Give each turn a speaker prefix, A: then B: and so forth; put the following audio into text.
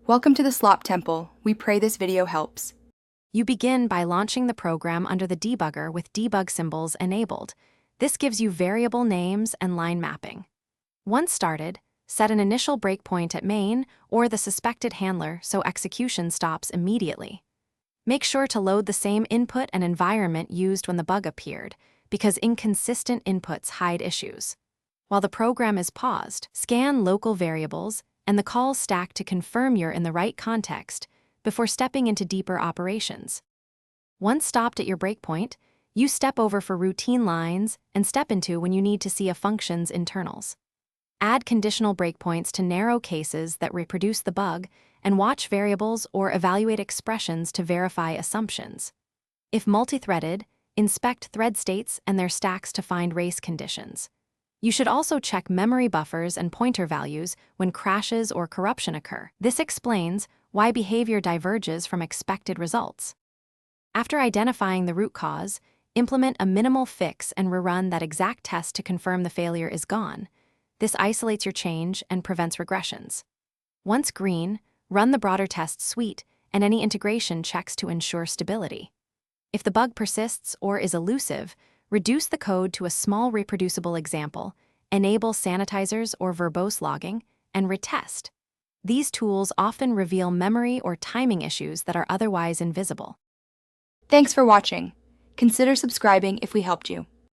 A: Welcome to the Slop Temple. We pray this video helps.
B: You begin by launching the program under the debugger with debug symbols enabled. This gives you variable names and line mapping. Once started, set an initial breakpoint at main or the suspected handler so execution stops immediately. Make sure to load the same input and environment used when the bug appeared, because inconsistent inputs hide issues. While the program is paused, scan local variables and the call stack to confirm you're in the right context before stepping into deeper operations. Once stopped at your breakpoint, you step over for routine lines and step into when you need to see a function's internals. Add conditional breakpoints to narrow cases that reproduce the bug and watch variables or evaluate expressions to verify assumptions. If multi-threaded, inspect thread states and their stacks to find race conditions. You should also check memory buffers and pointer values when crashes or corruption occur. This explains why behavior diverges from expected results. After identifying the root cause, implement a minimal fix and rerun that exact test to confirm the failure is gone. This isolates your change and prevents regressions. Once green, run the broader test suite and any integration checks to ensure stability. If the bug persists or is elusive, reduce the code to a small reproducible example, enable sanitizers or verbose logging, and retest. These tools often reveal memory or timing issues that are otherwise invisible.
A: Thanks for watching. Consider subscribing if we helped you.